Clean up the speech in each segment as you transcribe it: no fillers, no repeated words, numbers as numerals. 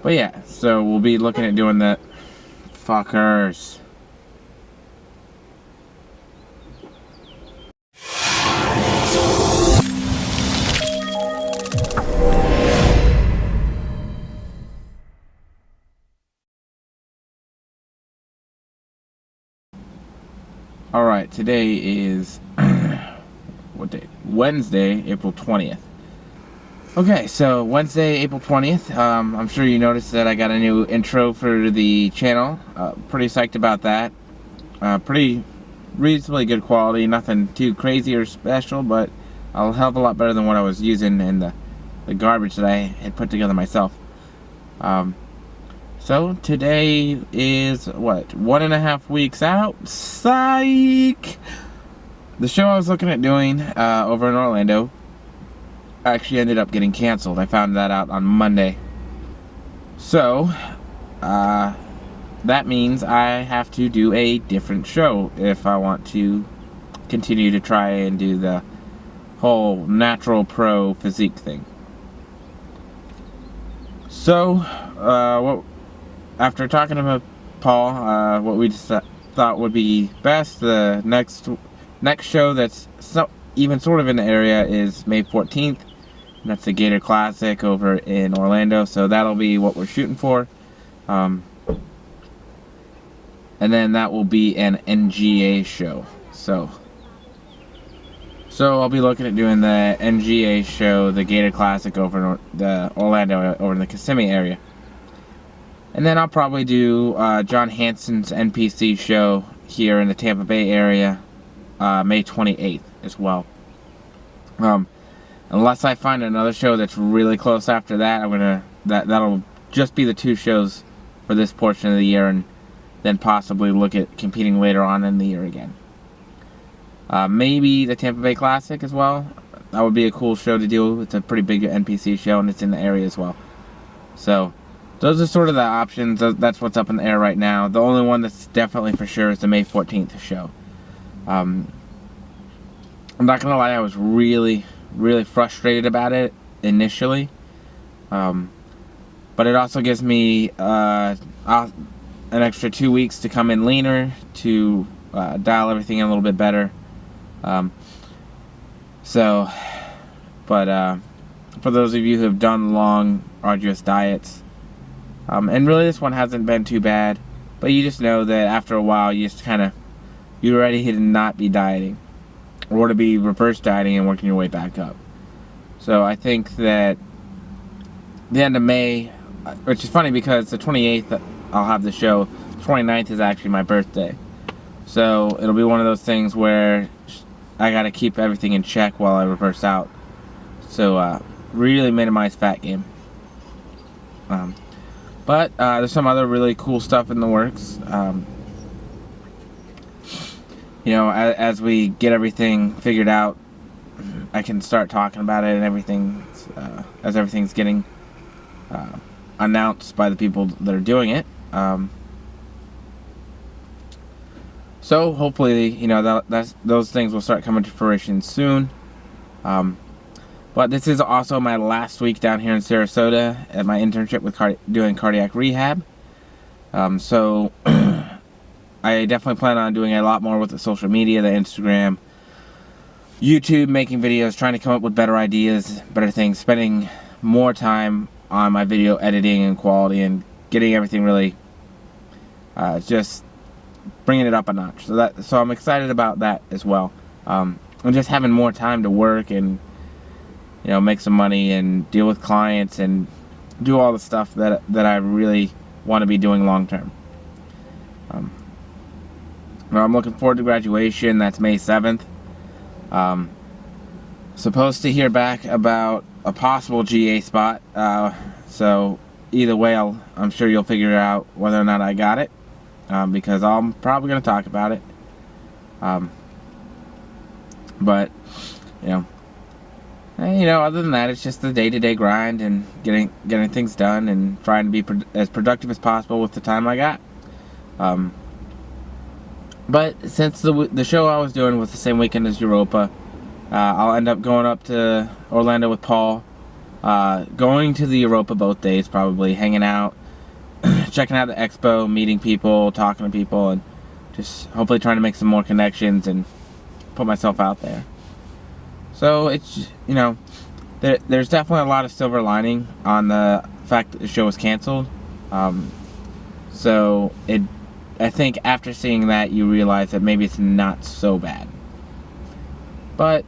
But yeah, so we'll be looking at doing the fuckers. Alright, today is what day? Wednesday, April 20th. Okay, so Wednesday, April 20th. I'm sure you noticed that I got a new intro for the channel. Pretty psyched about that. Pretty reasonably good quality, nothing too crazy or special, but a hell of a lot better than what I was using in the garbage that I had put together myself. So today is what, 1.5 weeks out. Psych! The show I was looking at doing over in Orlando actually ended up getting canceled. I found that out on Monday. So that means I have to do a different show if I want to continue to try and do the whole natural pro physique thing. So after talking to Paul, what we just thought would be best, the next show that's even sort of in the area is May 14th. And that's the Gator Classic over in Orlando, so that'll be what we're shooting for. And then that will be an NGA show. So I'll be looking at doing the NGA show, the Gator Classic over in the Orlando, over in the Kissimmee area. And then I'll probably do John Hansen's NPC show here in the Tampa Bay area, May 28th as well. Unless I find another show that's really close after that, that'll just be the 2 shows for this portion of the year, and then possibly look at competing later on in the year again. Maybe the Tampa Bay Classic as well. That would be a cool show to do. It's a pretty big NPC show, and it's in the area as well. So those are sort of the options. That's what's up in the air right now. The only one that's definitely for sure is the May 14th show. I'm not gonna lie, I was really frustrated about it initially, but it also gives me an extra 2 weeks to come in leaner, to dial everything in a little bit better. For those of you who have done long, arduous diets, and really this one hasn't been too bad, but you just know that after a while you're ready to not be dieting, or to be reverse dieting and working your way back up. So I think that the end of May, which is funny because the 28th I'll have the show, 29th is actually my birthday. So it'll be one of those things where I gotta keep everything in check while I reverse out. So really minimize fat gain. But there's some other really cool stuff in the works. As we get everything figured out, I can start talking about it and everything, as everything's getting announced by the people that are doing it. So hopefully, those things will start coming to fruition soon. But this is also my last week down here in Sarasota at my internship with doing cardiac rehab. So I definitely plan on doing a lot more with the social media, the Instagram, YouTube, making videos, trying to come up with better ideas, better things, spending more time on my video editing and quality, and getting everything really just bringing it up a notch. So I'm excited about that as well. And just having more time to work and make some money and deal with clients and do all the stuff that I really want to be doing long term. I'm looking forward to graduation. That's May 7th. Supposed to hear back about a possible GA spot. So either way, I'm sure you'll figure out whether or not I got it, because I'm probably going to talk about it. But other than that, it's just the day-to-day grind and getting things done and trying to be as productive as possible with the time I got. But since the show I was doing was the same weekend as Europa, I'll end up going up to Orlando with Paul going to the Europa both days, probably hanging out, checking out the expo, meeting people, talking to people, and just hopefully trying to make some more connections and put myself out there. So it's, there's definitely a lot of silver lining on the fact that the show was canceled. So I think after seeing that, you realize that maybe it's not so bad. But,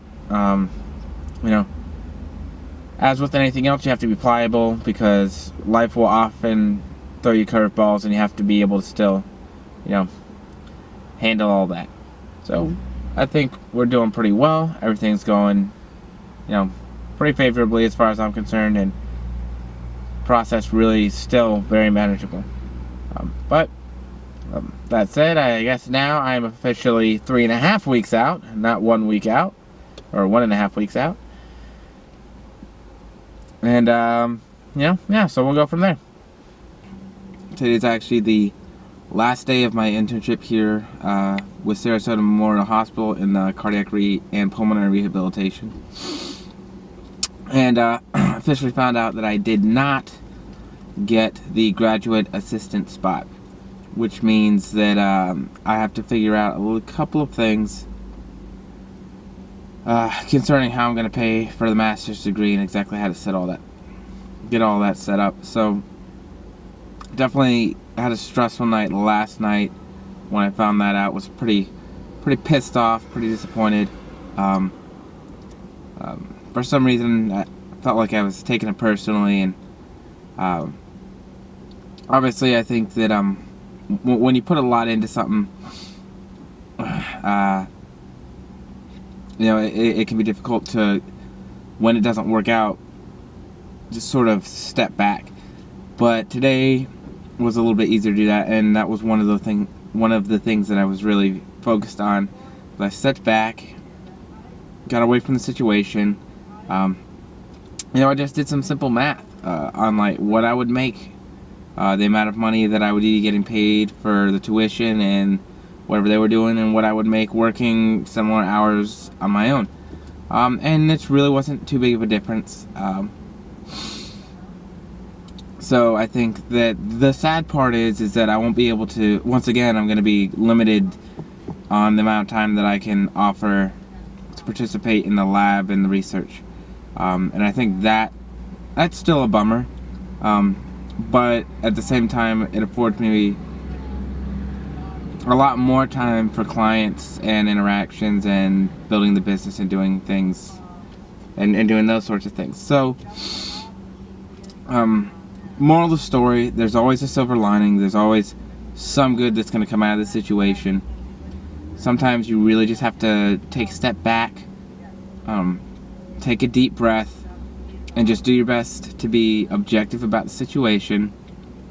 as with anything else, you have to be pliable, because life will often throw you curveballs, and you have to be able to still, handle all that. So I think we're doing pretty well. Everything's going, pretty favorably as far as I'm concerned, and process really still very manageable. But that said, I guess now I'm officially 3.5 weeks out, not 1 week out, or 1.5 weeks out. And, so we'll go from there. Today's actually the last day of my internship here with Sarasota Memorial Hospital in the cardiac and pulmonary rehabilitation. And officially found out that I did not get the graduate assistant spot, which means that I have to figure out a couple of things concerning how I'm going to pay for the master's degree and exactly how to get all that set up. So definitely had a stressful night last night when I found that out. Was pretty pissed off, pretty disappointed. For some reason, I felt like I was taking it personally, and obviously I think that when you put a lot into something, it can be difficult to, when it doesn't work out, just sort of step back. But today was a little bit easier to do that, and that was one of the things that I was really focused on. I stepped back, got away from the situation. I just did some simple math on like what I would make, the amount of money that I would be getting paid for the tuition and whatever they were doing, and what I would make working similar hours on my own. And it really wasn't too big of a difference. So I think that the sad part is that I won't be able to, once again, I'm going to be limited on the amount of time that I can offer to participate in the lab and the research. And I think that's still a bummer. But at the same time, it affords me a lot more time for clients and interactions and building the business and doing things and doing those sorts of things. So, moral of the story, there's always a silver lining. There's always some good that's going to come out of the situation. Sometimes you really just have to take a step back, take a deep breath, and just do your best to be objective about the situation.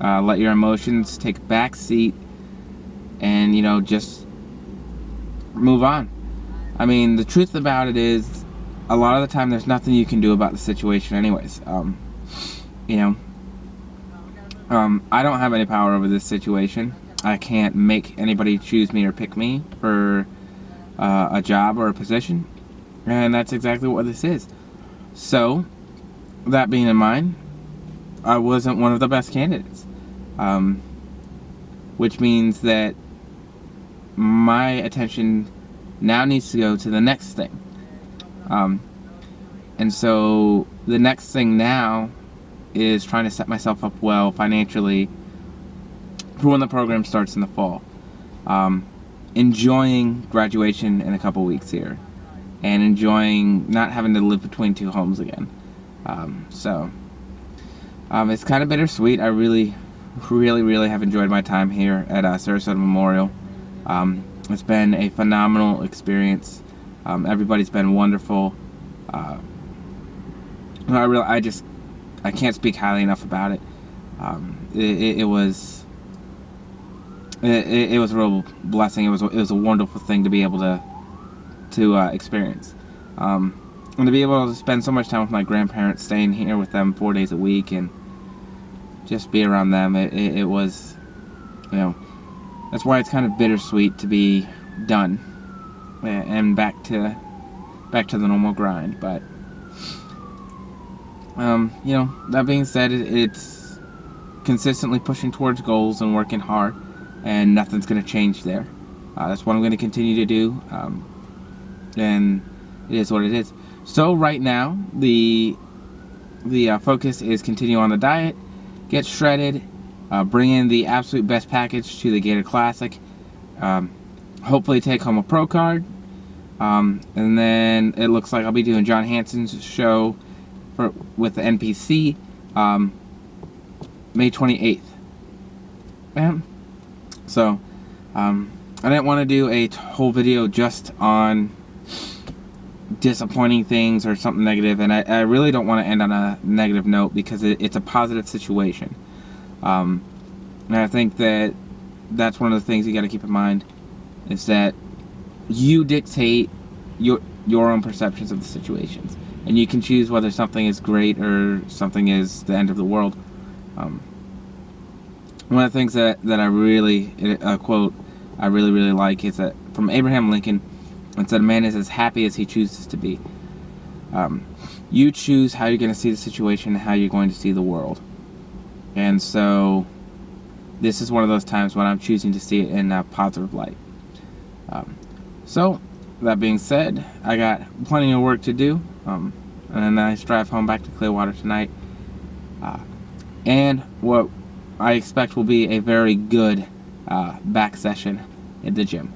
Let your emotions take a back seat, and just move on. I mean, the truth about it is, a lot of the time there's nothing you can do about the situation anyways. I don't have any power over this situation. I can't make anybody choose me or pick me for a job or a position, and that's exactly what this is. So, that being in mind, I wasn't one of the best candidates, which means that my attention now needs to go to the next thing. And so the next thing now is trying to set myself up well financially for when the program starts in the fall. Enjoying graduation in a couple weeks here, and enjoying not having to live between two homes again. It's kind of bittersweet. I really, really, really have enjoyed my time here at Sarasota Memorial. It's been a phenomenal experience. Everybody's been wonderful. I can't speak highly enough about it. It was a real blessing. It was a wonderful thing to be able to experience. And to be able to spend so much time with my grandparents, staying here with them 4 days a week, and just be around them. It was, that's why it's kind of bittersweet to be done and back to the normal grind. But That being said, it's consistently pushing towards goals and working hard, and nothing's going to change there. That's what I'm going to continue to do, and it is what it is. So right now, the focus is continue on the diet, get shredded, bring in the absolute best package to the Gator Classic, hopefully take home a pro card, and then it looks like I'll be doing John Hansen's show with the NPC May 28th. So I didn't want to do a whole video just on disappointing things or something negative, and I really don't want to end on a negative note because it's a positive situation. And I think that's one of the things you got to keep in mind, is that you dictate your own perceptions of the situations, and you can choose whether something is great or something is the end of the world. One of the things that I really, a quote I really like, is that from Abraham Lincoln. It said, "A man is as happy as he chooses to be." You choose how you're going to see the situation and how you're going to see the world. And so this is one of those times when I'm choosing to see it in a positive light. So that being said, I got plenty of work to do, and a nice drive home back to Clearwater tonight, and what I expect will be a very good back session at the gym.